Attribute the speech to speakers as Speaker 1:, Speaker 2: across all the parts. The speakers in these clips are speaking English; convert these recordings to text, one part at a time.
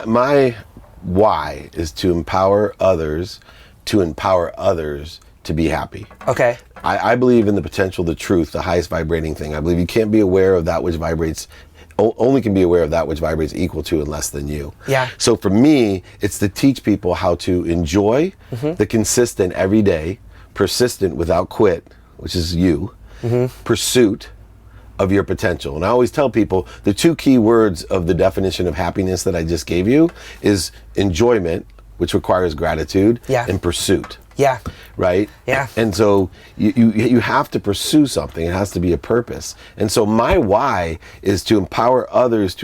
Speaker 1: My why is to empower others to be happy.
Speaker 2: Okay.
Speaker 1: I believe in the potential, the truth, the highest vibrating thing. I believe you can't be aware of that which vibrates, only can be aware of that which vibrates equal to and less than you.
Speaker 2: Yeah.
Speaker 1: So for me, it's to teach people how to enjoy the consistent, everyday, persistent, without quit, which is you, pursuit of your potential. And I always tell people the two key words of the definition of happiness that I just gave you is enjoyment, which requires gratitude, and pursuit.
Speaker 2: Yeah.
Speaker 1: Right?
Speaker 2: Yeah.
Speaker 1: And so you have to pursue something. It has to be a purpose. And so my why is to empower others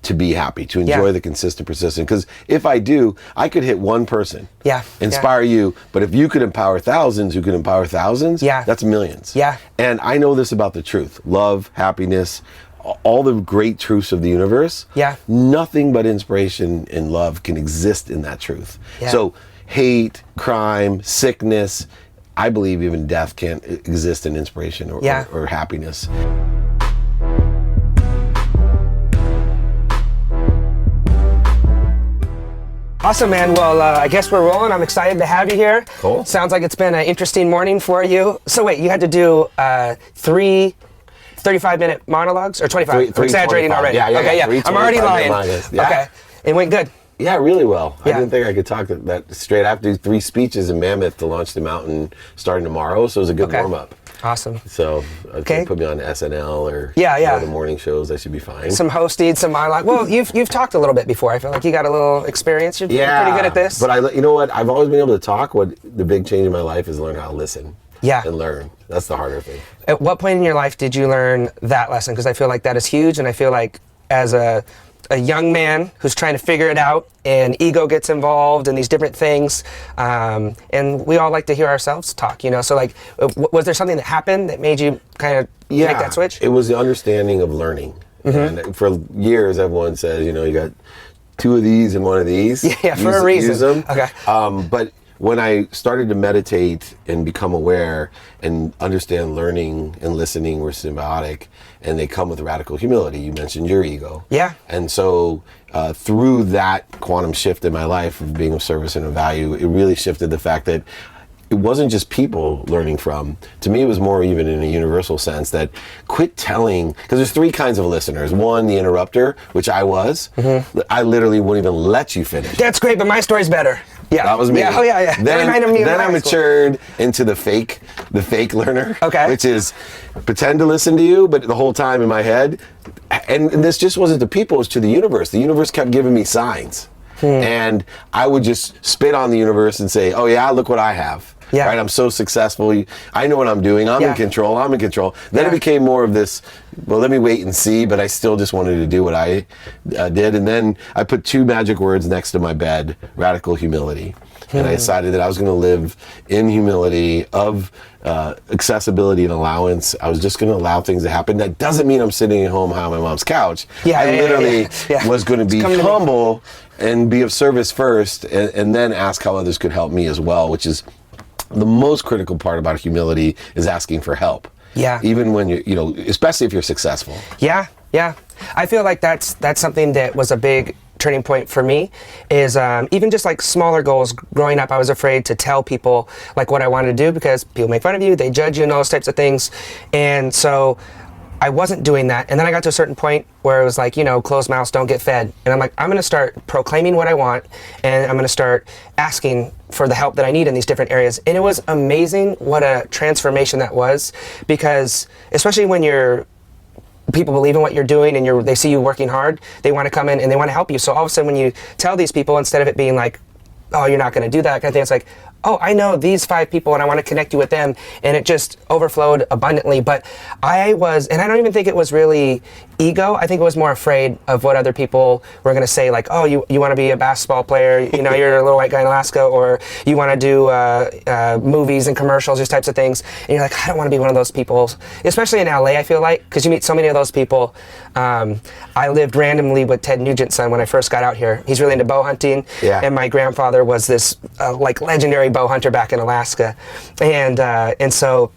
Speaker 1: to be happy, to enjoy the consistent, persistent. Because if I do, I could hit one person, inspire you. But if you could empower thousands who could empower thousands, that's millions.
Speaker 2: Yeah.
Speaker 1: And I know this about the truth. Love, happiness, all the great truths of the universe.
Speaker 2: Yeah.
Speaker 1: Nothing but inspiration and love can exist in that truth.
Speaker 2: Yeah.
Speaker 1: So hate, crime, sickness, I believe even death can't exist in inspiration or happiness.
Speaker 2: Awesome, man. Well, I guess we're rolling. I'm excited to have you here.
Speaker 1: Cool.
Speaker 2: Sounds like it's been an interesting morning for you. So wait, you had to do 3 35-minute monologues or 25? We're exaggerating
Speaker 1: 25.
Speaker 2: already.
Speaker 1: Yeah.
Speaker 2: Okay, yeah. I'm already lying.
Speaker 1: Yeah.
Speaker 2: Okay. It went good.
Speaker 1: Yeah, really well.
Speaker 2: Yeah.
Speaker 1: I didn't think I could talk that straight. I have to do 3 speeches in Mammoth to launch the mountain starting tomorrow, so it was a good warm-up.
Speaker 2: Awesome.
Speaker 1: So they put me on SNL or the morning shows, I should be fine.
Speaker 2: Some hosting, some monologue. Well, you've talked a little bit before. I feel like you got a little experience. You're pretty good at this.
Speaker 1: But you know what? I've always been able to talk. What the big change in my life is learn how to listen.
Speaker 2: Yeah.
Speaker 1: And learn. That's the harder thing.
Speaker 2: At what point in your life did you learn that lesson? Because I feel like that is huge, and I feel like as a young man who's trying to figure it out and ego gets involved in these different things, and we all like to hear ourselves talk, so like was there something that happened that made you kind of make that switch?
Speaker 1: It was the understanding of learning. And for years everyone says, you got 2 of these and 1 of these.
Speaker 2: Yeah, for a reason.
Speaker 1: Use them.
Speaker 2: Okay.
Speaker 1: But when I started to meditate and become aware and understand learning and listening were symbiotic, and they come with radical humility. You mentioned your ego.
Speaker 2: Yeah.
Speaker 1: And so through that quantum shift in my life of being of service and of value, it really shifted the fact that it wasn't just people learning from. To me, it was more even in a universal sense that quit telling, because there's 3 kinds of listeners. 1, the interrupter, which I was. I literally wouldn't even let you finish.
Speaker 2: That's great, but my story's better. Yeah.
Speaker 1: That was me.
Speaker 2: Yeah. Oh, yeah.
Speaker 1: Then I matured into the fake learner. Okay. Which is pretend to listen to you, but the whole time in my head. And this just wasn't to people, it was to the universe. The universe kept giving me signs. And I would just spit on the universe and say, oh yeah, look what I have. Yeah. Right, I'm so successful. I know what I'm doing. I'm in control. Then it became more of this, well, let me wait and see, but I still just wanted to do what I did. And then I put 2 magic words next to my bed, radical humility. And I decided that I was going to live in humility of accessibility and allowance. I was just going to allow things to happen. That doesn't mean I'm sitting at home high on my mom's couch. I literally was going to be humble and be of service first, and then ask how others could help me as well, which is the most critical part about humility is asking for help. Yeah. Even when especially if you're successful.
Speaker 2: Yeah. Yeah. I feel like that's something that was a big turning point for me is even just like smaller goals. Growing up, I was afraid to tell people like what I wanted to do because people make fun of you, they judge you and all those types of things. And so I wasn't doing that. And then I got to a certain point where it was like, closed mouths don't get fed. And I'm like, I'm going to start proclaiming what I want, and I'm going to start asking for the help that I need in these different areas. And it was amazing what a transformation that was, because especially when people believe in what you're doing and they see you working hard, they want to come in and they want to help you. So all of a sudden when you tell these people, instead of it being like, oh, you're not going to do that kind of thing, it's like, oh, I know these 5 people and I want to connect you with them. And it just overflowed abundantly. But I don't even think it was really ego. I think it was more afraid of what other people were going to say, like, oh, you want to be a basketball player, you're a little white guy in Alaska, or you want to do movies and commercials, these types of things. And you're like, I don't want to be one of those people, especially in LA, I feel like, because you meet so many of those people. I lived randomly with Ted Nugent's son when I first got out here. He's really into bow hunting. Yeah. And my grandfather was this legendary bow hunter back in Alaska. And so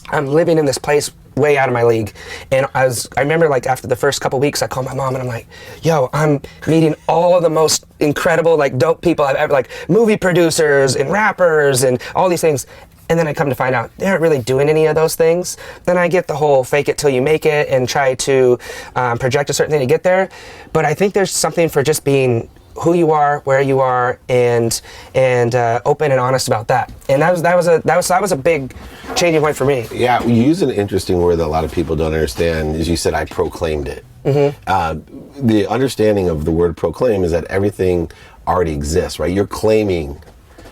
Speaker 2: I'm living in this place way out of my league. And I remember like after the first couple weeks, I called my mom and I'm like, yo, I'm meeting all of the most incredible, like dope people I've ever, like movie producers and rappers and all these things. And then I come to find out they aren't really doing any of those things. Then I get the whole fake it till you make it and try to project a certain thing to get there. But I think there's something for just being who you are, where you are, and open and honest about that. And that was a big changing point for me.
Speaker 1: Yeah, you use an interesting word that a lot of people don't understand. As you said, I proclaimed it. The understanding of the word proclaim is that everything already exists, right? You're claiming,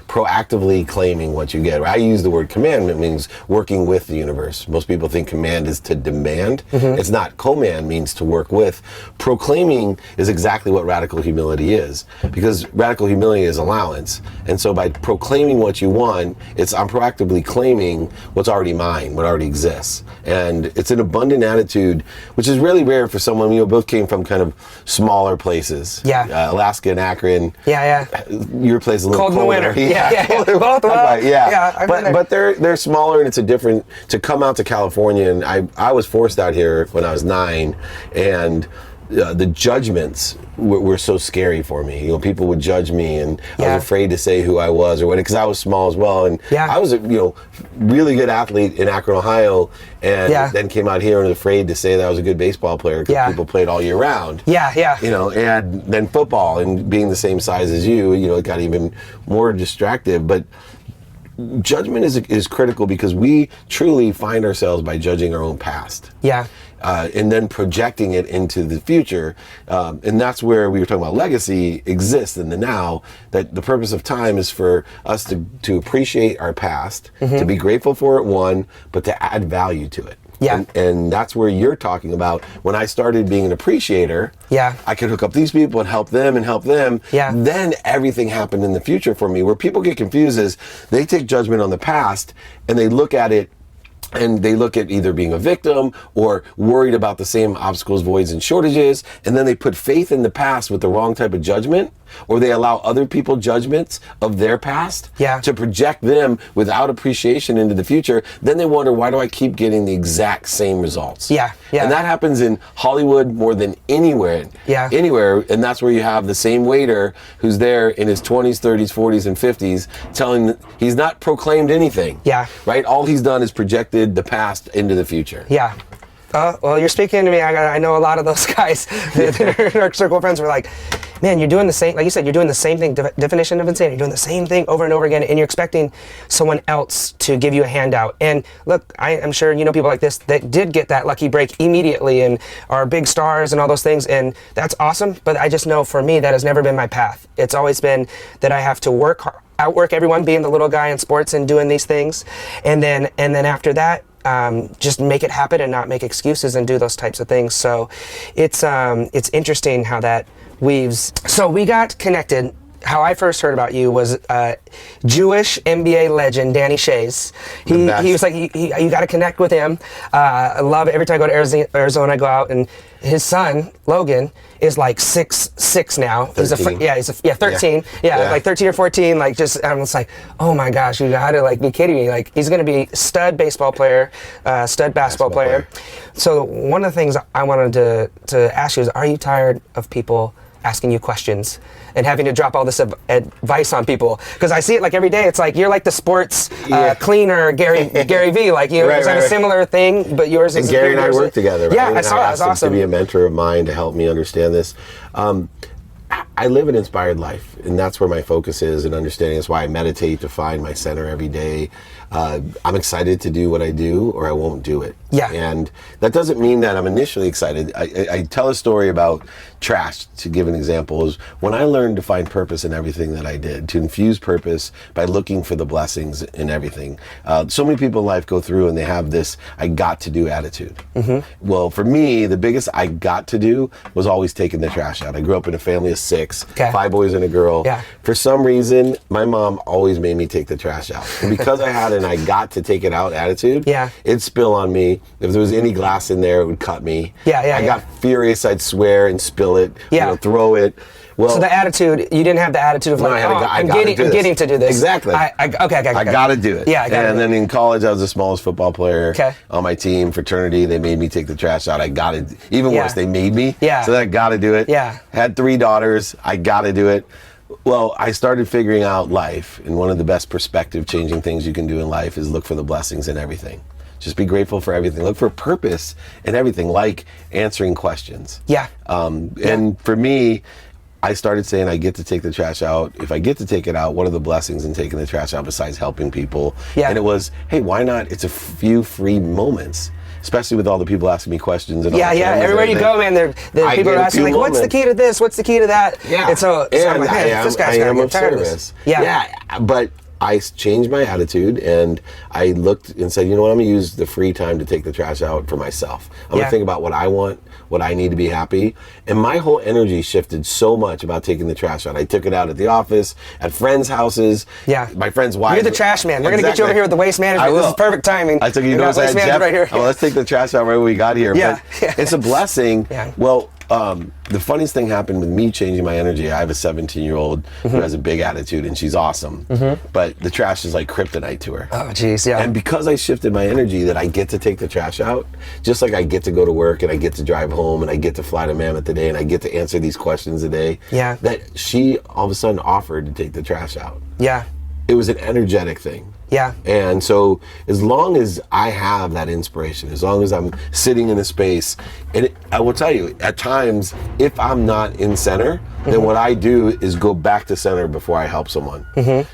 Speaker 1: proactively claiming what you get. I use the word commandment, means working with the universe. Most people think command is to demand. It's not. Command means to work with. Proclaiming is exactly what radical humility is, because radical humility is allowance. And so by proclaiming what you want, I'm proactively claiming what's already mine, what already exists. And it's an abundant attitude, which is really rare for someone. Both came from kind of smaller places.
Speaker 2: Yeah.
Speaker 1: Alaska and Akron.
Speaker 2: Yeah.
Speaker 1: Your place is a little
Speaker 2: cold
Speaker 1: colder.
Speaker 2: in the winter. Yeah.
Speaker 1: Both.
Speaker 2: Yeah.
Speaker 1: But they're smaller, and it's a different, to come out to California, and I was forced out here when I was 9, and the judgments were so scary for me. People would judge me, and I was afraid to say who I was or what, because I was small as well. And I was a really good athlete in Akron, Ohio, and then came out here and was afraid to say that I was a good baseball player because people played all year round. And then football, and being the same size as you, it got even more distracted. But judgment is critical, because we truly find ourselves by judging our own past. And then projecting it into the future. And that's where we were talking about legacy exists in the now, that the purpose of time is for us to appreciate our past, to be grateful for it, one, but to add value to it. And that's where you're talking about, when I started being an appreciator, I could hook up these people and help them. Then everything happened in the future for me. Where people get confused is they take judgment on the past and they look at it, and they look at either being a victim or worried about the same obstacles, voids, and shortages, and then they put faith in the past with the wrong type of judgment, or they allow other people's judgments of their past to project them without appreciation into the future. Then they wonder, why do I keep getting the exact same results? And that happens in Hollywood more than anywhere. And that's where you have the same waiter who's there in his 20s, 30s, 40s, and 50s, telling he's not proclaimed anything. Right? All he's done is projected the past into the future.
Speaker 2: Well, you're speaking to me. I know a lot of those guys in our circle of friends were like, man, you're doing the same, like you said, you're doing the same thing, definition of insanity, you're doing the same thing over and over again, and you're expecting someone else to give you a handout. And look, I'm sure people like this that did get that lucky break immediately and are big stars and all those things, and that's awesome, but I just know for me that has never been my path. It's always been that I have to work hard, outwork everyone, being the little guy in sports and doing these things, and then after that, just make it happen and not make excuses and do those types of things. So it's interesting how that weaves. So we got connected. How I first heard about you was Jewish NBA legend Danny Shays. He was like, you got to connect with him. I love it. Every time I go to Arizona, I go out, and his son Logan is like 6'6" now.
Speaker 1: 13.
Speaker 2: He's 13. Like 13 or 14. Like I'm just like, oh my gosh, you got to like be kidding me. Like he's gonna be stud baseball player, stud basketball player. So one of the things I wanted to ask you is, are you tired of people asking you questions and having to drop all this advice on people? Because I see it like every day. It's like you're like the sports cleaner Gary V. Like you have a similar thing, but yours is.
Speaker 1: And Gary and I work together. Right?
Speaker 2: I saw that. That's awesome.
Speaker 1: To be a mentor of mine to help me understand this. I live an inspired life, and that's where my focus is, and understanding. That's why I meditate to find my center every day. I'm excited to do what I do, or I won't do it. And that doesn't mean that I'm initially excited. I tell a story about trash, to give an example, is when I learned to find purpose in everything that I did, to infuse purpose by looking for the blessings in everything. So many people in life go through and they have this I got to do attitude. Well, for me, the biggest I got to do was always taking the trash out. I grew up in a family of 6, 5 boys and a girl. For some reason, my mom always made me take the trash out. And because I had an I got to take it out attitude, it'd spill on me. If there was any glass in there, it would cut me. I got furious, I'd swear and spill it, throw it. Well,
Speaker 2: so the attitude, you didn't have the attitude of like, I'm getting to do this.
Speaker 1: Exactly.
Speaker 2: I got to
Speaker 1: do it.
Speaker 2: Yeah,
Speaker 1: and then in college, I was the smallest football player on my team. Fraternity, they made me take the trash out. I got to, even worse, they made me.
Speaker 2: Yeah.
Speaker 1: So then I got to do it.
Speaker 2: Yeah.
Speaker 1: Had 3 daughters. I got to do it. Well, I started figuring out life, and one of the best perspective-changing things you can do in life is look for the blessings in everything. Just be grateful for everything. Look for purpose in everything, like answering questions.
Speaker 2: Yeah.
Speaker 1: And for me, I started saying I get to take the trash out. If I get to take it out, what are the blessings in taking the trash out besides helping people?
Speaker 2: Yeah.
Speaker 1: And it was, hey, why not? It's a few free moments. Especially with all the people asking me questions. And all the
Speaker 2: everywhere you go, man, the people are asking, like, what's the key to this? What's the key to that?
Speaker 1: Yeah.
Speaker 2: And so I'm like, man, this guy's
Speaker 1: am
Speaker 2: gonna
Speaker 1: of
Speaker 2: get tired of
Speaker 1: service.
Speaker 2: this. Yeah.
Speaker 1: But I changed my attitude, and I looked and said, you know what, I'm gonna use the free time to take the trash out for myself. I'm gonna think about what I want, what I need to be happy. And my whole energy shifted so much about taking the trash out. I took it out at the office, at friends' houses, my friends' wives.
Speaker 2: You're the trash man. We're gonna get you over here with the waste management. This is perfect timing.
Speaker 1: I took you notice I had Jeff,
Speaker 2: right here.
Speaker 1: Oh, let's take the trash out right when we got here.
Speaker 2: Yeah.
Speaker 1: But it's a blessing.
Speaker 2: Yeah.
Speaker 1: Well, the funniest thing happened with me changing my energy. I have a 17-year-old who has a big attitude, and she's awesome. But the trash is like kryptonite to her.
Speaker 2: Oh, geez, yeah.
Speaker 1: And because I shifted my energy that I get to take the trash out, just like I get to go to work and I get to drive home and I get to fly to Mammoth today and I get to answer these questions today, that she all of a sudden offered to take the trash out.
Speaker 2: Yeah.
Speaker 1: It was an energetic thing.
Speaker 2: Yeah.
Speaker 1: And so as long as I have that inspiration, as long as I'm sitting in a space, and I will tell you, at times, if I'm not in center, then what I do is go back to center before I help someone.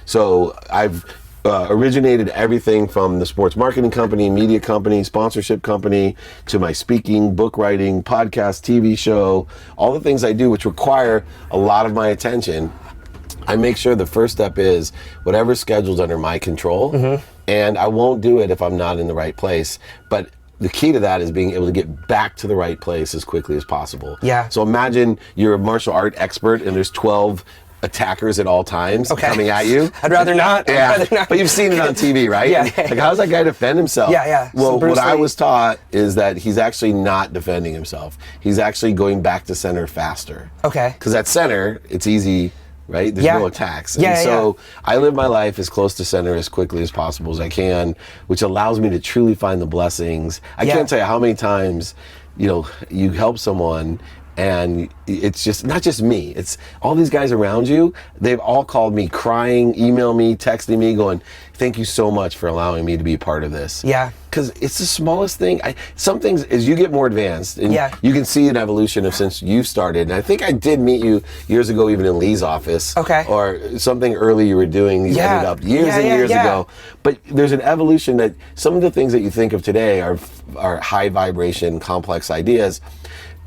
Speaker 1: So I've originated everything from the sports marketing company, media company, sponsorship company, to my speaking, book writing, podcast, TV show, all the things I do which require a lot of my attention. I make sure the first step is whatever's scheduled under my control, and I won't do it if I'm not in the right place. But the key to that is being able to get back to the right place as quickly as possible.
Speaker 2: Yeah.
Speaker 1: So imagine you're a martial art expert and there's 12 attackers at all times coming at you.
Speaker 2: I'd rather not.
Speaker 1: Yeah,
Speaker 2: I'd rather not.
Speaker 1: But you've seen it on TV, right?
Speaker 2: Yeah.
Speaker 1: Like, how's that guy defend himself?
Speaker 2: Yeah.
Speaker 1: Well, what I was taught is that he's actually not defending himself. He's actually going back to center faster.
Speaker 2: Okay.
Speaker 1: Because at center, it's easy, right? There's no attacks. And so I live my life as close to center as quickly as possible as I can, which allows me to truly find the blessings. I can't tell you how many times, you help someone and it's just not just me, it's all these guys around you. They've all called me crying, email me, texting me, going, thank you so much for allowing me to be part of this.
Speaker 2: Yeah.
Speaker 1: Because it's the smallest thing. Some things, as you get more advanced, and you can see an evolution of since you started. And I think I did meet you years ago, even in Lee's office.
Speaker 2: Okay.
Speaker 1: Or something early you were doing. You ended up years and years ago. But there's an evolution that some of the things that you think of today are high vibration, complex ideas.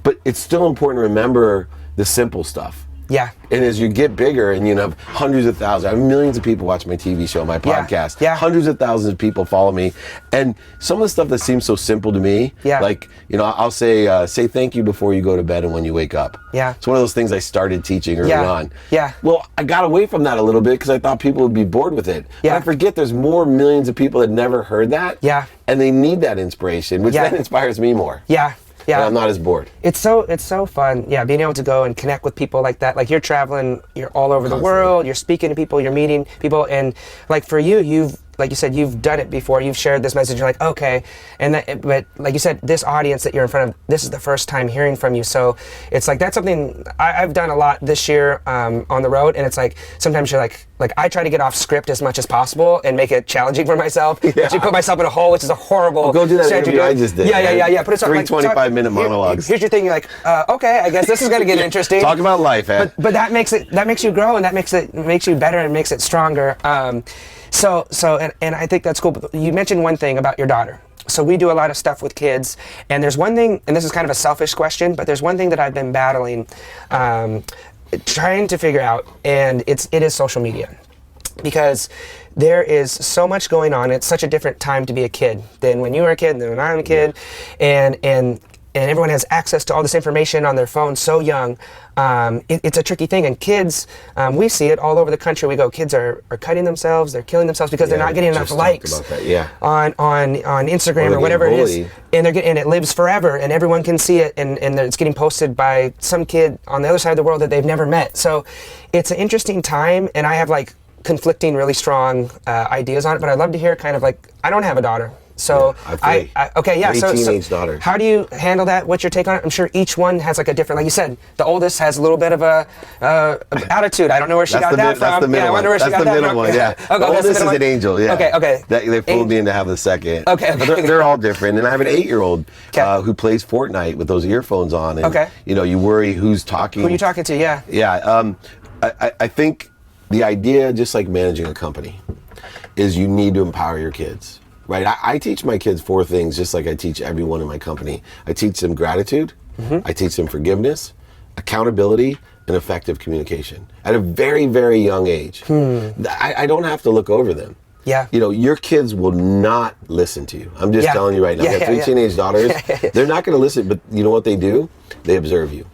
Speaker 1: But it's still important to remember the simple stuff.
Speaker 2: Yeah.
Speaker 1: And as you get bigger and you have hundreds of thousands, I have millions of people watch my TV show, my podcast.
Speaker 2: Yeah.
Speaker 1: Hundreds of thousands of people follow me. And some of the stuff that seems so simple to me, like, I'll say thank you before you go to bed and when you wake up.
Speaker 2: Yeah.
Speaker 1: It's one of those things I started teaching early on.
Speaker 2: Yeah.
Speaker 1: Well, I got away from that a little bit because I thought people would be bored with it.
Speaker 2: Yeah.
Speaker 1: But I forget there's more millions of people that never heard that.
Speaker 2: Yeah.
Speaker 1: And they need that inspiration, which then inspires me more.
Speaker 2: Yeah. Yeah.
Speaker 1: And I'm not as bored.
Speaker 2: It's so fun. Yeah, being able to go and connect with people like that. Like you're traveling, you're all over the world, you're speaking to people, you're meeting people, and like for you, like you said, you've done it before. You've shared this message. You're like, okay, but like you said, this audience that you're in front of, this is the first time hearing from you. So it's like that's something I've done a lot this year on the road, and it's like sometimes you're like I try to get off script as much as possible and make it challenging for myself. Actually put myself in a hole, which is a horrible.
Speaker 1: Well, go do that interview I just did.
Speaker 2: Yeah. Put it
Speaker 1: 25-minute monologues.
Speaker 2: Here's your thing. You're like, okay, I guess this is gonna get interesting.
Speaker 1: Talk about life, Ed.
Speaker 2: But that makes you grow, and that makes you better and makes it stronger. So I think that's cool. But you mentioned one thing about your daughter. So we do a lot of stuff with kids, and there's one thing, and this is kind of a selfish question, but there's one thing that I've been battling, trying to figure out, and it is social media. Because there is so much going on. It's such a different time to be a kid than when you were a kid, than when I'm a kid, and and everyone has access to all this information on their phone so young. It's a tricky thing, and kids, we see it all over the country. We go, kids are cutting themselves, they're killing themselves because they're not getting enough likes on Instagram or whatever it is, and and it lives forever, and everyone can see it, and it's getting posted by some kid on the other side of the world that they've never met. So it's an interesting time, and I have like conflicting, really strong ideas on it, but I'd love to hear kind of like, I don't have a daughter. So
Speaker 1: three teenage daughters.
Speaker 2: How do you handle that? What's your take on it? I'm sure each one has like a different, like you said, the oldest has a little bit of a attitude. I don't know where she got that from.
Speaker 1: That's the middle one. That's the middle one, yeah. The oldest is an angel, yeah.
Speaker 2: Okay.
Speaker 1: They fooled me into having the second.
Speaker 2: Okay.
Speaker 1: But they're all different. And I have an 8-year-old who plays Fortnite with those earphones on. And, you worry who's talking.
Speaker 2: Who are you talking to, yeah.
Speaker 1: Yeah. I think the idea, just like managing a company, is you need to empower your kids. Right, I teach my kids 4 things, just like I teach everyone in my company. I teach them gratitude, I teach them forgiveness, accountability, and effective communication at a very, very young age. I don't have to look over them.
Speaker 2: Yeah.
Speaker 1: Your kids will not listen to you. I'm just telling you right now. I got 3 teenage daughters. They're not going to listen, but you know what they do? They observe you.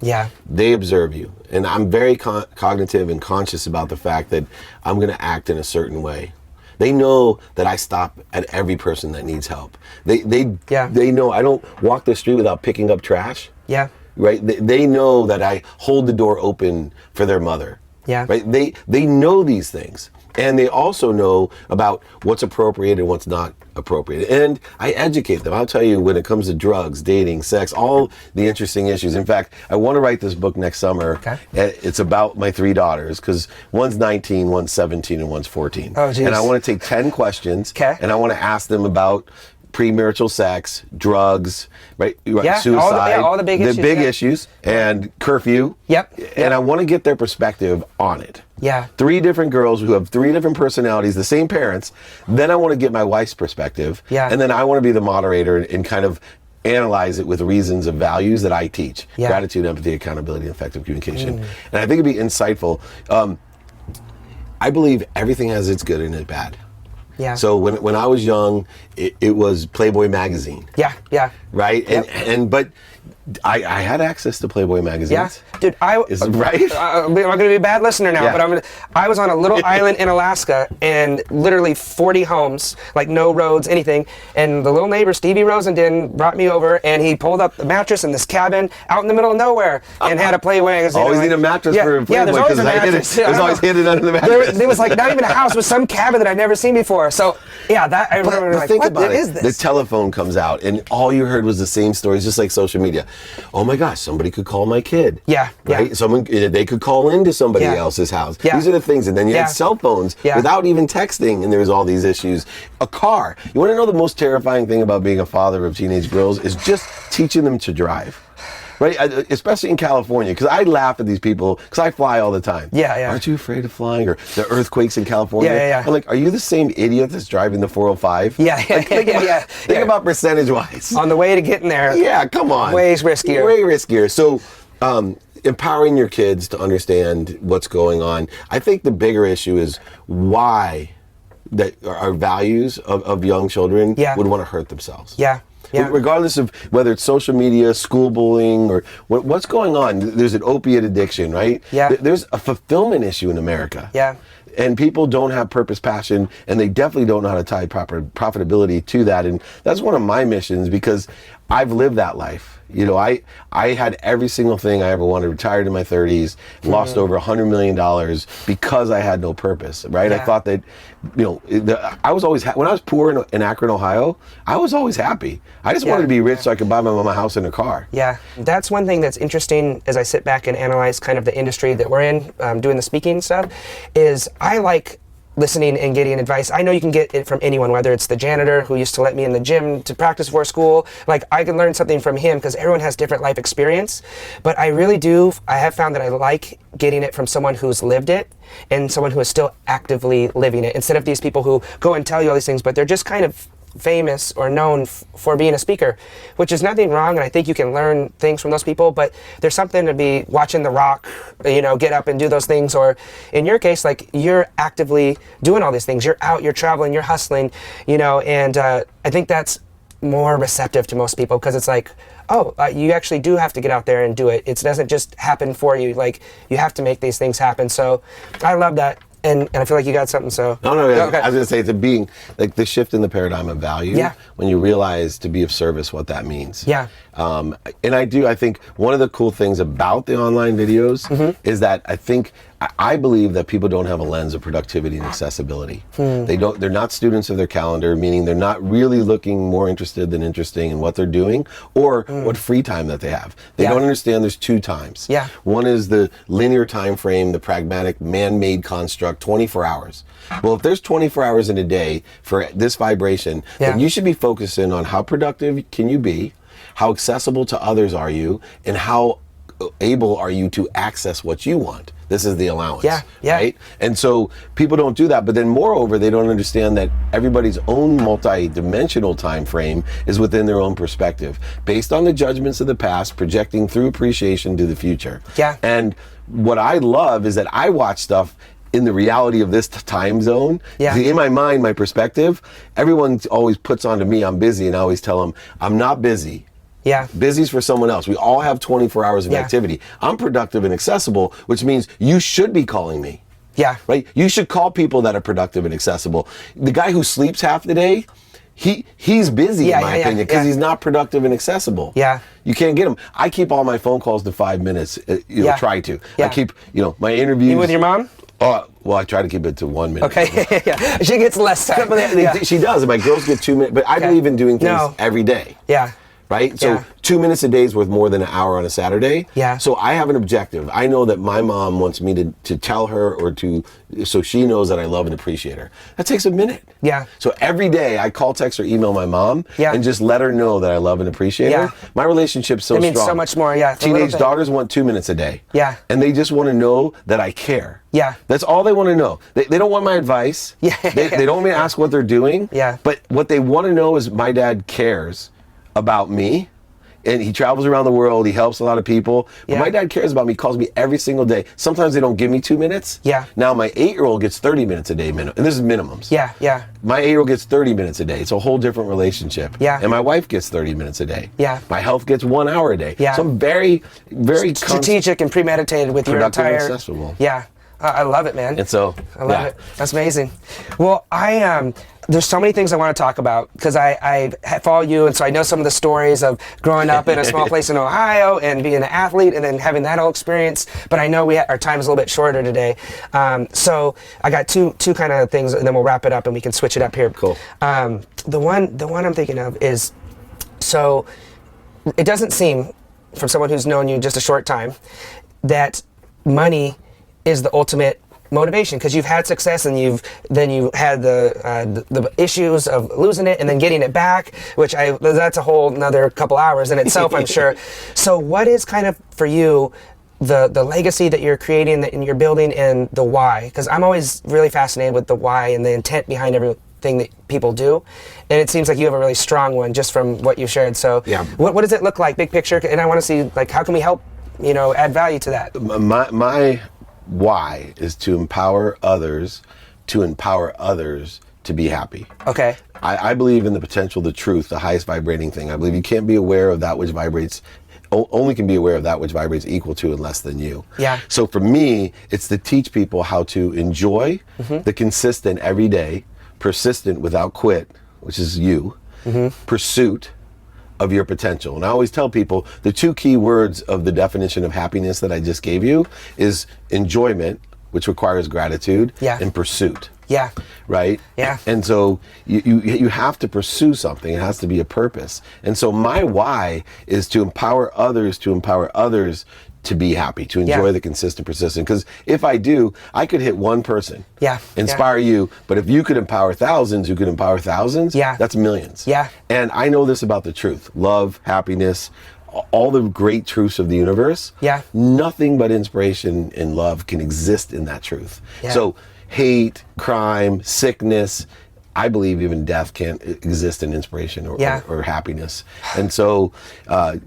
Speaker 2: Yeah.
Speaker 1: They observe you. And I'm very cognitive and conscious about the fact that I'm going to act in a certain way. They know that I stop at every person that needs help. They know I don't walk the street without picking up trash.
Speaker 2: Yeah.
Speaker 1: Right? They know that I hold the door open for their mother.
Speaker 2: Yeah.
Speaker 1: Right? They know these things. And they also know about what's appropriate and what's not appropriate. And I educate them. I'll tell you, when it comes to drugs, dating, sex, all the interesting issues. In fact, I want to write this book next summer.
Speaker 2: Okay.
Speaker 1: It's about my 3 daughters, because one's 19, one's 17, and one's 14.
Speaker 2: Oh, geez.
Speaker 1: And I want to take 10 questions, and I want to ask them about premarital sex, drugs, right? Suicide,
Speaker 2: all the big
Speaker 1: issues, and curfew.
Speaker 2: Yep.
Speaker 1: And I want to get their perspective on it.
Speaker 2: Yeah.
Speaker 1: 3 different girls who have 3 different personalities, the same parents. Then I want to get my wife's perspective.
Speaker 2: Yeah.
Speaker 1: And then I want to be the moderator and kind of analyze it with reasons of values that I teach.
Speaker 2: Yeah.
Speaker 1: Gratitude, empathy, accountability, and effective communication. And I think it'd be insightful. I believe everything has its good and its bad.
Speaker 2: Yeah.
Speaker 1: So when I was young, it was Playboy magazine.
Speaker 2: Yeah.
Speaker 1: Right?
Speaker 2: Yep.
Speaker 1: But I had access to Playboy magazines.
Speaker 2: Yeah, dude,
Speaker 1: right?
Speaker 2: I'm going to be a bad listener now, but I was on a little island in Alaska, and literally 40 homes, like no roads, anything. And the little neighbor, Stevie Rosenden, brought me over, and he pulled up the mattress in this cabin out in the middle of nowhere and had a Playboy magazine.
Speaker 1: Always need a mattress for a Playboy.
Speaker 2: Yeah, there's always a mattress.
Speaker 1: There's always hidden under the mattress.
Speaker 2: There was like not even a house, it was some cabin that I'd never seen before. So yeah, that I remember.
Speaker 1: But think about it. The telephone comes out, and all you heard was the same stories, just like social media. Oh my gosh, somebody could call my kid.
Speaker 2: Yeah.
Speaker 1: Right? They could call into somebody else's house.
Speaker 2: Yeah.
Speaker 1: These are the things. And then you had cell phones without even texting, and there's all these issues. A car. You want to know the most terrifying thing about being a father of teenage girls is just teaching them to drive. Right? Especially in California, because I laugh at these people, because I fly all the time.
Speaker 2: Yeah.
Speaker 1: Aren't you afraid of flying? Or the earthquakes in California?
Speaker 2: Yeah.
Speaker 1: I'm like, are you the same idiot that's driving the 405? Think about percentage-wise.
Speaker 2: On the way to getting there.
Speaker 1: Yeah, come on.
Speaker 2: Way riskier.
Speaker 1: Way riskier. So, empowering your kids to understand what's going on. I think the bigger issue is why that our values of young children would want to hurt themselves.
Speaker 2: Yeah.
Speaker 1: Regardless of whether it's social media, school bullying, or what's going on. There's an opiate addiction, right?
Speaker 2: Yeah.
Speaker 1: There's a fulfillment issue in America.
Speaker 2: Yeah.
Speaker 1: And people don't have purpose, passion, and they definitely don't know how to tie proper profitability to that. And that's one of my missions, because I've lived that life. I had every single thing I ever wanted. Retired in my 30s, lost over $100 million because I had no purpose, right?
Speaker 2: Yeah.
Speaker 1: I thought that, I was always, when I was poor in Akron, Ohio, I was always happy. I just wanted to be rich so I could buy my mom a house and a car.
Speaker 2: Yeah, that's one thing that's interesting as I sit back and analyze kind of the industry that we're in, doing the speaking stuff, is I like listening and getting advice. I know you can get it from anyone, whether it's the janitor who used to let me in the gym to practice for school. Like, I can learn something from him because everyone has different life experience. But I have found that I like getting it from someone who's lived it and someone who is still actively living it, instead of these people who go and tell you all these things, but they're just kind of famous or known for being a speaker, which is nothing wrong, and I think you can learn things from those people, but there's something to be watching The Rock, get up and do those things, or in your case, like, you're actively doing all these things. You're out, you're traveling, you're hustling, and I think that's more receptive to most people, because it's like, you actually do have to get out there and do it. It doesn't just happen for you. Like, you have to make these things happen. So I love that. And I feel like you got something, so.
Speaker 1: No, okay. I was going to say, it's being, like, the shift in the paradigm of value.
Speaker 2: Yeah. When
Speaker 1: you realize to be of service what that means.
Speaker 2: Yeah.
Speaker 1: And I think one of the cool things about the online videos is that I believe that people don't have a lens of productivity and accessibility. They're not students of their calendar, meaning they're not really looking more interested than interesting in what they're doing or what free time that they have. They don't understand there's two times.
Speaker 2: Yeah.
Speaker 1: One is the linear time frame, the pragmatic man-made construct, 24 hours. Well, if there's 24 hours in a day for this vibration, then you should be focusing on how productive can you be, how accessible to others are you, and how able are you to access what you want. This is the allowance, right? And so people don't do that, but then moreover, they don't understand that everybody's own multi-dimensional time frame is within their own perspective, based on the judgments of the past, projecting through appreciation to the future.
Speaker 2: Yeah.
Speaker 1: And what I love is that I watch stuff in the reality of this time zone.
Speaker 2: Yeah.
Speaker 1: See, in my mind, my perspective, everyone always puts onto me, I'm busy, and I always tell them, I'm not busy.
Speaker 2: Yeah.
Speaker 1: Busy's for someone else. We all have 24 hours of activity. I'm productive and accessible, which means you should be calling me.
Speaker 2: Yeah.
Speaker 1: Right? You should call people that are productive and accessible. The guy who sleeps half the day, he's busy in my opinion, because he's not productive and accessible.
Speaker 2: Yeah.
Speaker 1: You can't get him. I keep all my phone calls to 5 minutes. Try to.
Speaker 2: Yeah.
Speaker 1: I keep, my interviews.
Speaker 2: You with your mom?
Speaker 1: Well, I try to keep it to 1 minute.
Speaker 2: Okay, yeah. She gets less time.
Speaker 1: She does. My girls get 2 minutes, but I believe in doing things every day.
Speaker 2: Yeah.
Speaker 1: Right? So 2 minutes a day is worth more than an hour on a Saturday.
Speaker 2: Yeah.
Speaker 1: So I have an objective. I know that my mom wants me to tell her so she knows that I love and appreciate her. That takes a minute.
Speaker 2: Yeah.
Speaker 1: So every day I call, text, or email my mom and just let her know that I love and appreciate her. My relationship's so strong.
Speaker 2: It means so much more,
Speaker 1: Teenage daughters want 2 minutes a day.
Speaker 2: Yeah.
Speaker 1: And they just want to know that I care.
Speaker 2: Yeah.
Speaker 1: That's all they want to know. They don't want my advice.
Speaker 2: Yeah.
Speaker 1: They don't want me to ask what they're doing.
Speaker 2: Yeah.
Speaker 1: But what they want to know is my dad cares about me, and he travels around the world. He helps a lot of people. But my dad cares about me. He calls me every single day. Sometimes they don't give me 2 minutes.
Speaker 2: Yeah.
Speaker 1: Now my 8-year-old gets 30 minutes a day minimum, and this is minimums.
Speaker 2: Yeah, yeah.
Speaker 1: My 8-year-old gets 30 minutes a day. It's a whole different relationship.
Speaker 2: Yeah.
Speaker 1: And my wife gets 30 minutes a day.
Speaker 2: Yeah.
Speaker 1: My health gets 1 hour a day.
Speaker 2: Yeah.
Speaker 1: So I'm very, very
Speaker 2: strategic and premeditated with your entire.
Speaker 1: And accessible.
Speaker 2: Yeah. I love it, man.
Speaker 1: And so,
Speaker 2: I love it. That's amazing. Well, there's so many things I want to talk about because I follow you, and so I know some of the stories of growing up in a small place in Ohio and being an athlete and then having that whole experience. But I know our time is a little bit shorter today. So I got two kind of things, and then we'll wrap it up and we can switch it up here.
Speaker 1: Cool.
Speaker 2: The one I'm thinking of is, so it doesn't seem, from someone who's known you just a short time, that money is the ultimate motivation, because you've had success and you had the issues of losing it and then getting it back, which that's a whole another couple hours in itself, I'm sure. So what is kind of for you the legacy that you're creating and you're building, and the why? Because I'm always really fascinated with the why and the intent behind everything that people do, and it seems like you have a really strong one just from what you shared. So what does it look like, big picture? And I want to see, like, how can we help add value to that?
Speaker 1: My why is to empower others to be happy.
Speaker 2: Okay.
Speaker 1: I believe in the potential, the truth, the highest vibrating thing. I believe you can't be aware of that which vibrates, only can be aware of that which vibrates equal to and less than you.
Speaker 2: Yeah.
Speaker 1: So for me, it's to teach people how to enjoy the consistent, everyday, persistent, without quit, which is you, pursuit of your potential. And I always tell people the two key words of the definition of happiness that I just gave you is enjoyment, which requires gratitude, and pursuit.
Speaker 2: Yeah.
Speaker 1: Right?
Speaker 2: Yeah.
Speaker 1: And so you have to pursue something. It has to be a purpose. And so my why is to empower others to be happy, to enjoy the consistent, persistent. Because if I do, I could hit one person, inspire you. But if you could empower thousands who could empower thousands, that's millions.
Speaker 2: Yeah.
Speaker 1: And I know this about the truth: love, happiness, all the great truths of the universe.
Speaker 2: Yeah.
Speaker 1: Nothing but inspiration and love can exist in that truth.
Speaker 2: Yeah.
Speaker 1: So hate, crime, sickness, I believe even death can't exist in inspiration or happiness. And so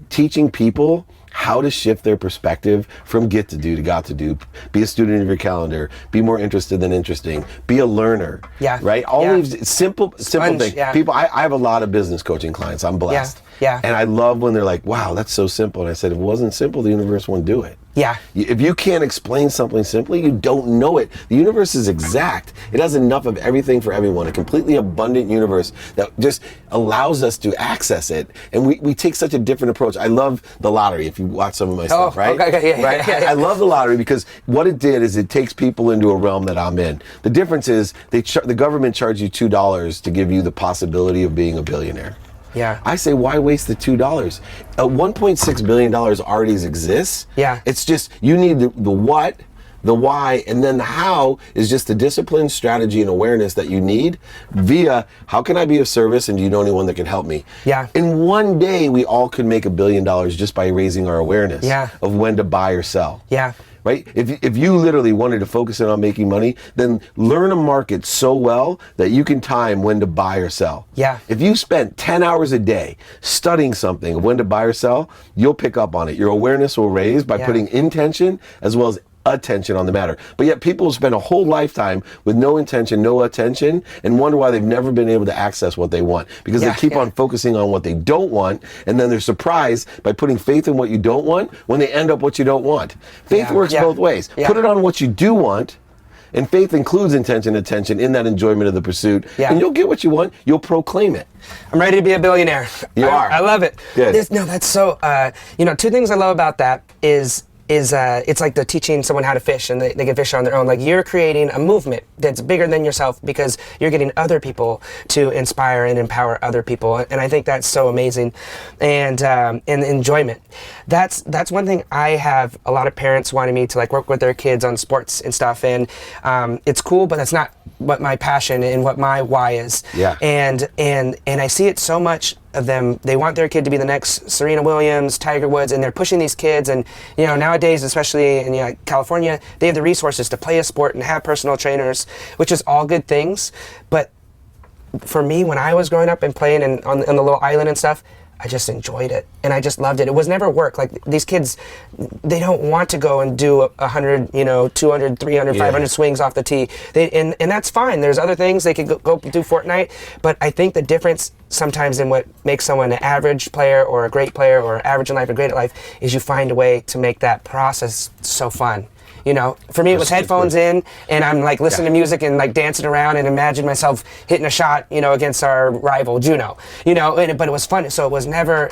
Speaker 1: teaching people how to shift their perspective from get to do to got to do. Be a student of your calendar. Be more interested than interesting. Be a learner.
Speaker 2: Yeah.
Speaker 1: Right? All these simple things.
Speaker 2: Yeah.
Speaker 1: People, I have a lot of business coaching clients. I'm blessed.
Speaker 2: Yeah.
Speaker 1: And I love when they're like, wow, that's so simple. And I said, if it wasn't simple, the universe wouldn't do it.
Speaker 2: Yeah.
Speaker 1: If you can't explain something simply, you don't know it. The universe is exact. It has enough of everything for everyone, a completely abundant universe that just allows us to access it. And we take such a different approach. I love the lottery, if you watch some of my stuff, right?
Speaker 2: Okay,
Speaker 1: right?
Speaker 2: Yeah.
Speaker 1: I love the lottery because what it did is it takes people into a realm that I'm in. The difference is the government charges you $2 to give you the possibility of being a billionaire.
Speaker 2: Yeah.
Speaker 1: I say, why waste the $2? $1.6 billion already exists.
Speaker 2: Yeah.
Speaker 1: It's just, you need the what, the why, and then the how is just the discipline, strategy, and awareness that you need via, how can I be of service, and do you know anyone that can help me?
Speaker 2: Yeah.
Speaker 1: In one day, we all could make $1 billion just by raising our awareness of when to buy or sell.
Speaker 2: Yeah.
Speaker 1: Right? If you literally wanted to focus in on making money, then learn a market so well that you can time when to buy or sell.
Speaker 2: Yeah.
Speaker 1: If you spent 10 hours a day studying something of when to buy or sell, you'll pick up on it. Your awareness will raise by putting intention as well as attention on the matter. But yet people spend a whole lifetime with no intention, no attention, and wonder why they've never been able to access what they want. Because they keep on focusing on what they don't want, and then they're surprised by putting faith in what you don't want when they end up what you don't want. Faith works both ways. Put it on what you do want, and faith includes intention and attention in that enjoyment of the pursuit, and you'll get what you want. You'll proclaim it.
Speaker 2: I'm ready to be a billionaire.
Speaker 1: You are.
Speaker 2: I love it.
Speaker 1: Good.
Speaker 2: That's so, two things I love about that is it's like the teaching someone how to fish and they can fish on their own. Like, you're creating a movement that's bigger than yourself because you're getting other people to inspire and empower other people. And I think that's so amazing. And enjoyment. That's one thing. I have a lot of parents wanting me to like work with their kids on sports and stuff. And it's cool, but that's not what my passion and what my why is.
Speaker 1: Yeah.
Speaker 2: And I see it so much of them. They want their kid to be the next Serena Williams, Tiger Woods, and they're pushing these kids. And nowadays, especially in California, they have the resources to play a sport and have personal trainers, which is all good things. But for me, when I was growing up and playing on the little island and stuff, I just enjoyed it and I just loved it. It was never work. Like, these kids, they don't want to go and do 100, 200, 300, 500 swings off the tee. And that's fine. There's other things they could go do Fortnite. But I think the difference sometimes in what makes someone an average player or a great player or average in life or great at life is you find a way to make that process so fun. For me, it was headphones in, and I'm like listening to music and like dancing around and imagine myself hitting a shot, against our rival Juno, but it was fun. So it was never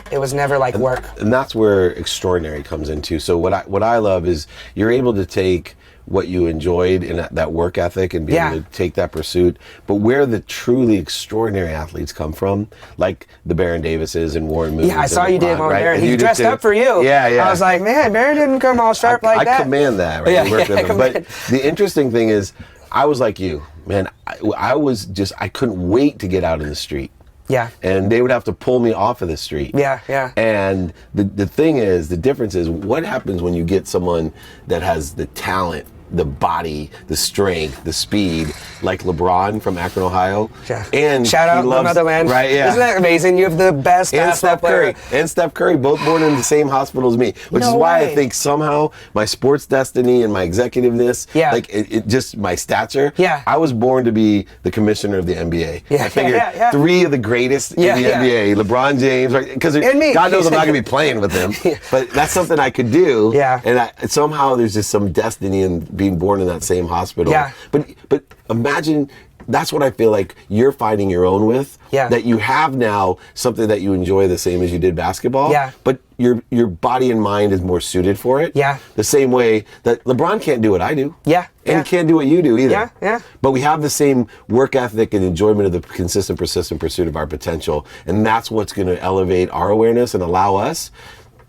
Speaker 2: like work.
Speaker 1: And that's where extraordinary comes into. So what I love is you're able to take what you enjoyed in that work ethic and be able to take that pursuit. But where the truly extraordinary athletes come from, like the Baron Davises and Warren Moon.
Speaker 2: Yeah, I saw you did one, Baron.
Speaker 1: And
Speaker 2: He dressed up for you.
Speaker 1: Yeah.
Speaker 2: I was like, man, Baron didn't come all sharp like that.
Speaker 1: I command that, right? Work with him. But the interesting thing is, I was like you, man. I couldn't wait to get out in the street.
Speaker 2: Yeah.
Speaker 1: And they would have to pull me off of the street.
Speaker 2: Yeah.
Speaker 1: And the thing is, the difference is what happens when you get someone that has the talent, the body, the strength, the speed, like LeBron from Akron, Ohio.
Speaker 2: Yeah.
Speaker 1: And
Speaker 2: shout out the motherland.
Speaker 1: Right, yeah.
Speaker 2: Isn't that amazing? You have the best
Speaker 1: and Steph Curry.
Speaker 2: player.
Speaker 1: And Steph Curry, both born in the same hospital as me. Which is why I think somehow my sports destiny and my executiveness, like it just my stature.
Speaker 2: Yeah.
Speaker 1: I was born to be the commissioner of the NBA.
Speaker 2: Yeah.
Speaker 1: I figured three of the greatest in the NBA, LeBron James, right? Because God knows I'm not gonna be playing with him. But that's something I could do.
Speaker 2: Yeah.
Speaker 1: And somehow there's just some destiny in being born in that same hospital.
Speaker 2: Yeah.
Speaker 1: But imagine, that's what I feel like you're finding your own with.
Speaker 2: Yeah.
Speaker 1: That you have now something that you enjoy the same as you did basketball.
Speaker 2: Yeah.
Speaker 1: But your body and mind is more suited for it.
Speaker 2: Yeah.
Speaker 1: The same way that LeBron can't do what I do.
Speaker 2: Yeah.
Speaker 1: And he can't do what you do either.
Speaker 2: Yeah.
Speaker 1: But we have the same work ethic and enjoyment of the consistent, persistent pursuit of our potential. And that's what's going to elevate our awareness and allow us.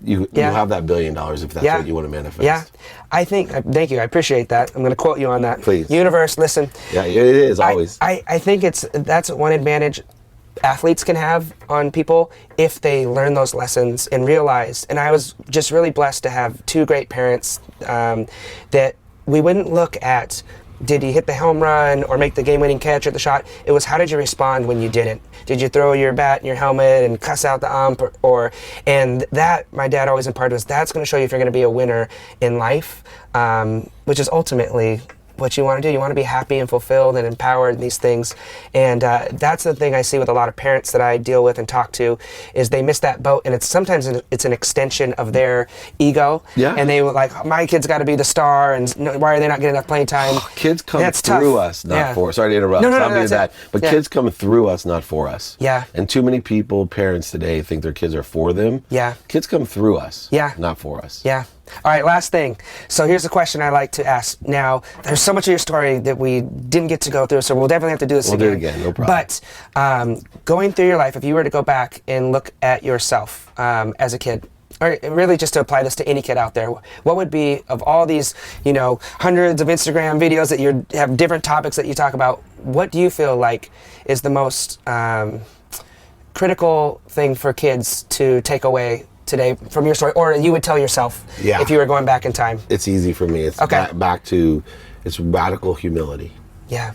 Speaker 1: You have that $1 billion if that's what you want to manifest.
Speaker 2: Yeah. Thank you. I appreciate that. I'm going to quote you on that.
Speaker 1: Please.
Speaker 2: Universe, listen.
Speaker 1: Yeah, it is always.
Speaker 2: I think that's one advantage athletes can have on people if they learn those lessons and realize. And I was just really blessed to have two great parents that we wouldn't look at did he hit the home run or make the game-winning catch or the shot? It was, how did you respond when you didn't? Did you throw your bat and your helmet and cuss out the ump? And that, my dad always imparted was, that's going to show you if you're going to be a winner in life, which is ultimately what you want to do. You want to be happy and fulfilled and empowered in these things. And that's the thing I see with a lot of parents that I deal with and talk to, is they miss that boat, and it's sometimes it's an extension of their ego.
Speaker 1: Yeah.
Speaker 2: And they were like, my kid's got to be the star, and why are they not getting enough playing time?
Speaker 1: Kids come through us, not for us. Sorry to interrupt.
Speaker 2: No,
Speaker 1: that. But kids come through us, not for us.
Speaker 2: Yeah.
Speaker 1: And too many parents today think their kids are for them.
Speaker 2: Yeah.
Speaker 1: Kids come through us.
Speaker 2: Yeah.
Speaker 1: Not for us.
Speaker 2: Yeah. All right, last thing. So here's a question I like to ask. Now, there's so much of your story that we didn't get to go through, so we'll definitely have to do this again.
Speaker 1: We'll do it again, no problem.
Speaker 2: But going through your life, if you were to go back and look at yourself as a kid, or really just to apply this to any kid out there, what would be, of all these, hundreds of Instagram videos that you have different topics that you talk about, what do you feel like is the most critical thing for kids to take away today from your story, or you would tell yourself if you were going back in time?
Speaker 1: It's easy for me. It's back to, it's radical humility.
Speaker 2: Yeah.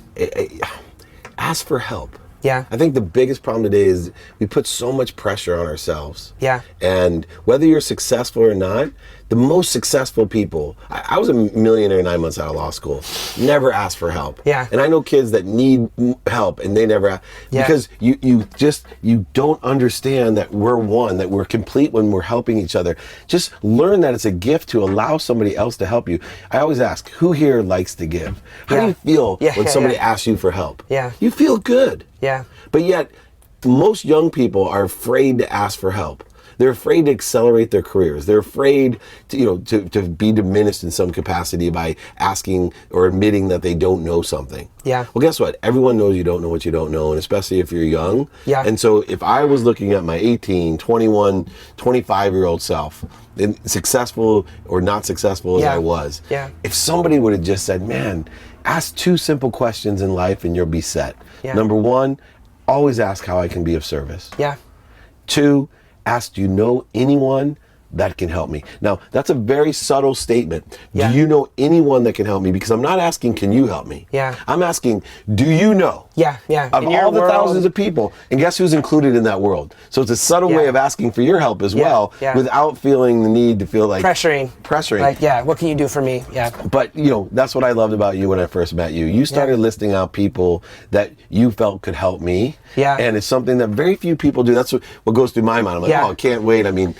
Speaker 1: Ask for help.
Speaker 2: Yeah.
Speaker 1: I think the biggest problem today is we put so much pressure on ourselves.
Speaker 2: Yeah.
Speaker 1: And whether you're successful or not, the most successful people, I was a millionaire 9 months out of law school, never asked for help.
Speaker 2: Yeah.
Speaker 1: And I know kids that need help and they never ask, because you don't understand that we're one, that we're complete when we're helping each other. Just learn that it's a gift to allow somebody else to help you. I always ask, who here likes to give? How do you feel when somebody asks you for help?
Speaker 2: Yeah.
Speaker 1: You feel good.
Speaker 2: Yeah.
Speaker 1: But yet, most young people are afraid to ask for help. They're afraid to accelerate their careers. They're afraid to be diminished in some capacity by asking or admitting that they don't know something.
Speaker 2: Yeah.
Speaker 1: Well, guess what? Everyone knows you don't know what you don't know, and especially if you're young.
Speaker 2: Yeah.
Speaker 1: And so if I was looking at my 18, 21, 25-year-old self, and successful or not successful as I was, if somebody would have just said, man, ask 2 simple questions in life and you'll be set.
Speaker 2: Yeah.
Speaker 1: Number 1, always ask how I can be of service.
Speaker 2: Yeah.
Speaker 1: 2, ask, do you know anyone that can help me? Now, that's a very subtle statement.
Speaker 2: Yeah.
Speaker 1: Do you know anyone that can help me? Because I'm not asking, can you help me?
Speaker 2: Yeah.
Speaker 1: I'm asking, do you know?
Speaker 2: Yeah.
Speaker 1: Of all the thousands of people, and guess who's included in that world? So it's a subtle way of asking for your help as well, without feeling the need to feel like pressuring.
Speaker 2: Like, what can you do for me? Yeah.
Speaker 1: But that's what I loved about you when I first met you. You started listing out people that you felt could help me.
Speaker 2: Yeah.
Speaker 1: And it's something that very few people do. That's what goes through my mind. I'm like, oh, I can't wait. I mean,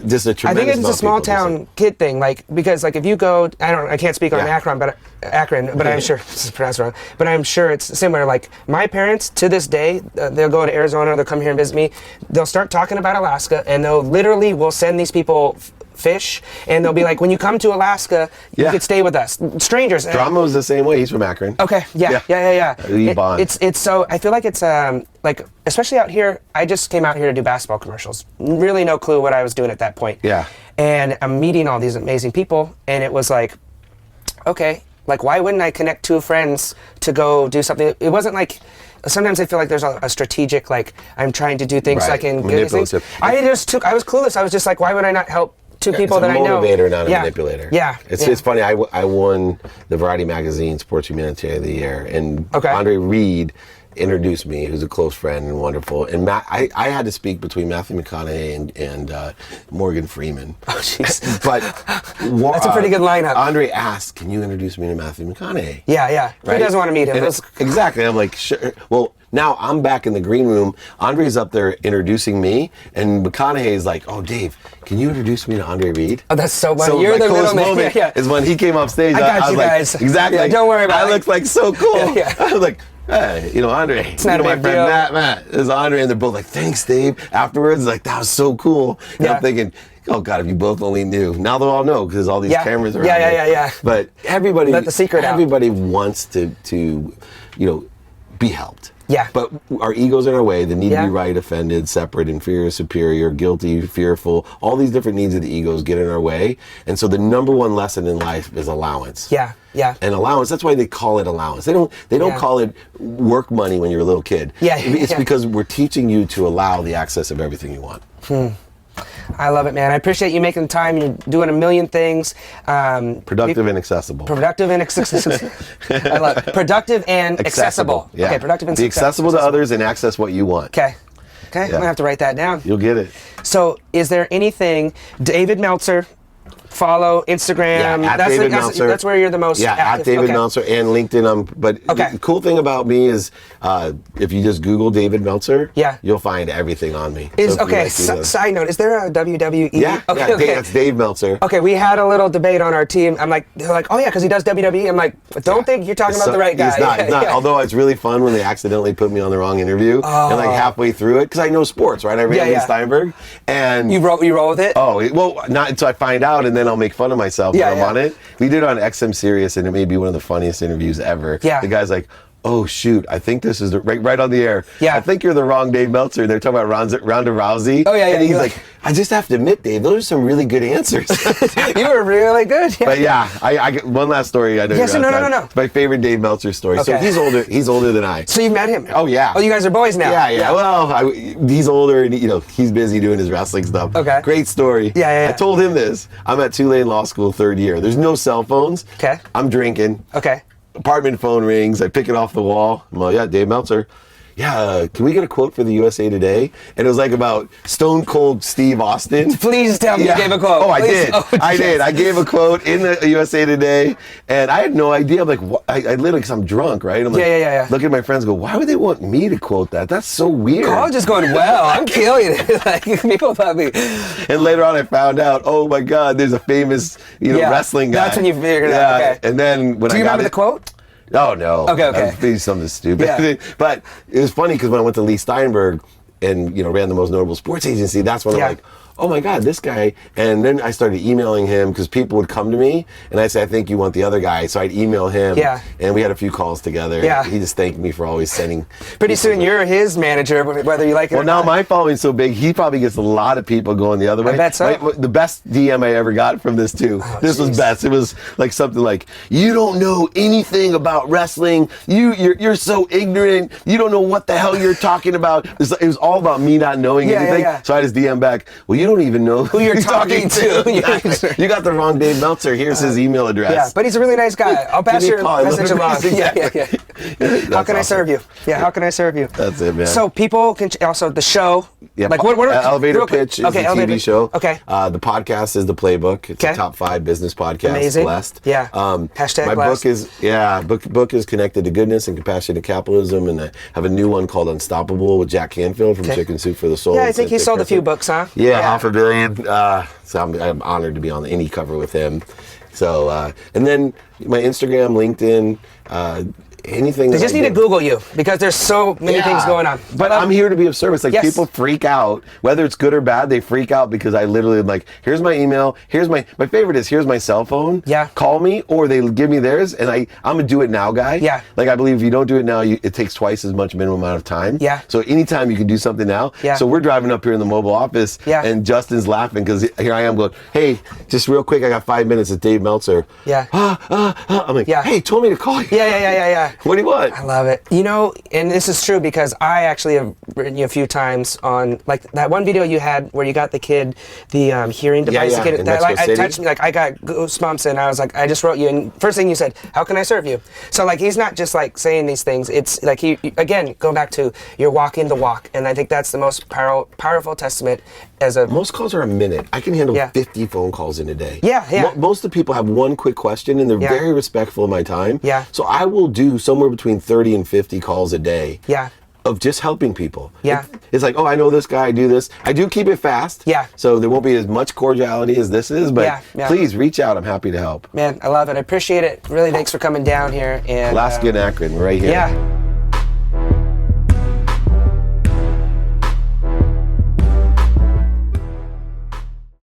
Speaker 1: just a tremendous
Speaker 2: I think it's
Speaker 1: amount
Speaker 2: a small town kid thing, because if you go, I can't speak on Akron, but I'm sure this is pronounced wrong, but I'm sure it's similar. Like, my parents, to this day, they'll go to Arizona, they'll come here and visit me, they'll start talking about Alaska, and they'll literally will send these people fish, and they'll be like, when you come to Alaska, you could stay with us. Strangers.
Speaker 1: Drama was the same way. He's from Akron.
Speaker 2: Okay. Yeah.
Speaker 1: You bond.
Speaker 2: It's so, I feel like it's like, especially out here, I just came out here to do basketball commercials. Really no clue what I was doing at that point.
Speaker 1: Yeah.
Speaker 2: And I'm meeting all these amazing people, and it was like, okay, like, why wouldn't I connect 2 friends to go do something? It wasn't like, sometimes I feel like there's a strategic, like, I'm trying to do things so I can get these things. I was clueless. I was just like, why would I not help 2 people that I know?
Speaker 1: It's a motivator, not a manipulator.
Speaker 2: Yeah.
Speaker 1: It's funny. I won the Variety Magazine Sports Humanitarian of the Year, and Andre Reed introduced me, who's a close friend and wonderful. And I had to speak between Matthew McConaughey and Morgan Freeman. Oh, jeez. But
Speaker 2: that's a pretty good lineup.
Speaker 1: Andre asked, can you introduce me to Matthew McConaughey?
Speaker 2: Yeah. Right? Who doesn't want to meet him?
Speaker 1: Exactly. I'm like, sure. Well, now I'm back in the green room. Andre's up there introducing me, and McConaughey's like, oh, Dave, can you introduce me to Andre Reed?
Speaker 2: Oh, that's so funny.
Speaker 1: So
Speaker 2: You're
Speaker 1: my
Speaker 2: the middleman.
Speaker 1: moment is when he came off stage.
Speaker 2: I was
Speaker 1: guys.
Speaker 2: Like,
Speaker 1: exactly.
Speaker 2: Yeah, don't worry about it.
Speaker 1: I looked like so cool.
Speaker 2: I
Speaker 1: was like, hey, Andre.
Speaker 2: It's not a
Speaker 1: my
Speaker 2: big
Speaker 1: friend
Speaker 2: deal.
Speaker 1: Matt. This is Andre, and they're both like, thanks, Dave. Afterwards, like, that was so cool. And I'm thinking, oh God, if you both only knew. Now they'll all know because all these cameras are around.
Speaker 2: Yeah.
Speaker 1: But everybody,
Speaker 2: let the secret out.
Speaker 1: Everybody wants to be helped.
Speaker 2: Yeah.
Speaker 1: But our egos in our way, the need to be right, offended, separate, inferior, superior, guilty, fearful, all these different needs of the egos get in our way. And so the number one lesson in life is allowance.
Speaker 2: Yeah. And
Speaker 1: allowance, that's why they call it allowance. They don't call it work money when you're a little kid.
Speaker 2: Yeah.
Speaker 1: It's because we're teaching you to allow the access of everything you want.
Speaker 2: I love it, man. I appreciate you making the time. You're doing a million things.
Speaker 1: Productive and accessible.
Speaker 2: Productive and accessible. I love it. Productive and accessible.
Speaker 1: Yeah.
Speaker 2: Okay, productive and
Speaker 1: Be accessible to others and access what you want.
Speaker 2: Okay. Okay, I'm gonna have to write that down.
Speaker 1: You'll get it.
Speaker 2: So, is there anything, David Meltzer, follow Instagram?
Speaker 1: Yeah, David Meltzer.
Speaker 2: That's where you're the most active.
Speaker 1: At David Meltzer and LinkedIn. But the cool thing about me is if you just Google David Meltzer, you'll find everything on me.
Speaker 2: Side note, is there a WWE?
Speaker 1: Yeah, that's Dave Meltzer.
Speaker 2: Okay, we had a little debate on our team. I'm like, they're like, oh yeah, because he does WWE. I'm like, don't think you're talking about the right guy.
Speaker 1: He's not. Although it's really fun when they accidentally put me on the wrong interview and like halfway through it, because I know sports, right? I ran Lee Steinberg, and
Speaker 2: you roll with it.
Speaker 1: Oh well, not until I find out, and then I'll make fun of myself when I'm on it. We did it on XM Sirius, and it may be one of the funniest interviews ever.
Speaker 2: Yeah.
Speaker 1: The guy's like, oh shoot, I think this is right on the air.
Speaker 2: Yeah.
Speaker 1: I think you're the wrong Dave Meltzer. They're talking about Ronda Rousey.
Speaker 2: Oh yeah.
Speaker 1: And he's like, I just have to admit, Dave, those are some really good answers.
Speaker 2: You were really good.
Speaker 1: But I get one last story. I know.
Speaker 2: Yes, no.
Speaker 1: It's my favorite Dave Meltzer story.
Speaker 2: Okay.
Speaker 1: So he's older than I.
Speaker 2: So you met him?
Speaker 1: Oh yeah.
Speaker 2: Oh, you guys are boys now.
Speaker 1: Yeah. Well, he's older, and he's busy doing his wrestling stuff.
Speaker 2: Okay.
Speaker 1: Great story.
Speaker 2: Yeah.
Speaker 1: I told him this. I'm at Tulane Law School, third year. There's no cell phones.
Speaker 2: Okay.
Speaker 1: I'm drinking.
Speaker 2: Okay.
Speaker 1: Apartment phone rings. I pick it off the wall. I'm like, yeah, Dave Meltzer. Yeah, can we get a quote for the USA Today? And it was like about Stone Cold Steve Austin.
Speaker 2: Please tell me you gave a quote.
Speaker 1: Oh, I did.
Speaker 2: Oh,
Speaker 1: I did. I gave a quote in the USA Today, and I had no idea. I'm like, I literally, because I'm drunk, right? I'm like, look at my friends, go, why would they want me to quote that? That's so weird.
Speaker 2: College is going well. I'm killing it. Like, people thought me.
Speaker 1: And later on, I found out, oh my God, there's a famous, wrestling guy.
Speaker 2: That's when you figured it out. Okay.
Speaker 1: And then when
Speaker 2: Do you remember the quote?
Speaker 1: Oh, no.
Speaker 2: Okay.
Speaker 1: Maybe something stupid.
Speaker 2: Yeah.
Speaker 1: But it was funny because when I went to Lee Steinberg and, ran the most notable sports agency, that's when I'm like, oh my God, this guy. And then I started emailing him because people would come to me and I'd say, I think you want the other guy. So I'd email him.
Speaker 2: Yeah.
Speaker 1: And we had a few calls together.
Speaker 2: Yeah.
Speaker 1: He just thanked me for always sending.
Speaker 2: Pretty soon you're his manager, whether you like it or not.
Speaker 1: Well, now my following's so big, he probably gets a lot of people going the other way.
Speaker 2: I bet so.
Speaker 1: The best DM I ever got from this too. This was best. It was like something like, you don't know anything about wrestling. You're so ignorant. You don't know what the hell you're talking about. It was all about me not knowing anything.
Speaker 2: Yeah.
Speaker 1: So I just DM back, well, you don't even know
Speaker 2: who you're talking to.
Speaker 1: You got the wrong Dave Meltzer. Here's his email address.
Speaker 2: Yeah, but he's a really nice guy. I'll pass your message along. Yeah. How can I serve you? Yeah, how can I serve you?
Speaker 1: That's it, man.
Speaker 2: So people can also the show.
Speaker 1: Yeah,
Speaker 2: like what
Speaker 1: Elevator Pitch is the TV show.
Speaker 2: Okay.
Speaker 1: The podcast is the Playbook. It's a top 5 business podcast.
Speaker 2: Amazing.
Speaker 1: Blessed.
Speaker 2: Yeah.
Speaker 1: Hashtag my
Speaker 2: blessed.
Speaker 1: book is connected to goodness and compassionate capitalism, and I have a new one called Unstoppable with Jack Canfield from Chicken Soup for the Soul.
Speaker 2: Yeah, I think he sold a few books, huh?
Speaker 1: Yeah, $500 million. So I'm honored to be on any cover with him. So and then my Instagram, LinkedIn. Anything.
Speaker 2: They just need to Google you because there's so many things going on.
Speaker 1: But I'm here to be of service. Like people freak out, whether it's good or bad. They freak out because I literally am like, here's my email. Here's my favorite is here's my cell phone.
Speaker 2: Yeah.
Speaker 1: Call me, or they give me theirs, and I'm a do it now guy.
Speaker 2: Yeah.
Speaker 1: Like I believe if you don't do it now, it takes twice as much minimum amount of time.
Speaker 2: Yeah.
Speaker 1: So anytime you can do something now.
Speaker 2: Yeah.
Speaker 1: So we're driving up here in the mobile office.
Speaker 2: Yeah.
Speaker 1: And Justin's laughing because here I am going, hey, just real quick, I got 5 minutes. It's Dave Meltzer.
Speaker 2: Yeah.
Speaker 1: I'm like, hey, he told me to call you.
Speaker 2: Yeah.
Speaker 1: What do you want?
Speaker 2: I love it. And this is true because I actually have written you a few times on like that one video you had where you got the kid the hearing device.
Speaker 1: Yeah.
Speaker 2: That touched me. Like I got goosebumps, and I was like, I just wrote you, and first thing you said, how can I serve you? So like he's not just like saying these things. It's like he again go back to you're walking the walk, and I think that's the most powerful testament.
Speaker 1: Most calls are a minute. I can handle 50 phone calls in a day.
Speaker 2: Yeah.
Speaker 1: Most of the people have one quick question, and they're very respectful of my time.
Speaker 2: Yeah.
Speaker 1: So I will do somewhere between 30 and 50 calls a day.
Speaker 2: Yeah.
Speaker 1: Of just helping people.
Speaker 2: Yeah.
Speaker 1: It's like, oh, I know this guy, I do this. I do keep it fast.
Speaker 2: Yeah.
Speaker 1: So there won't be as much cordiality as this is, but please reach out. I'm happy to help.
Speaker 2: Man, I love it. I appreciate it. Really, thanks for coming down here. And
Speaker 1: Alaska and Akron, right here.
Speaker 2: Yeah.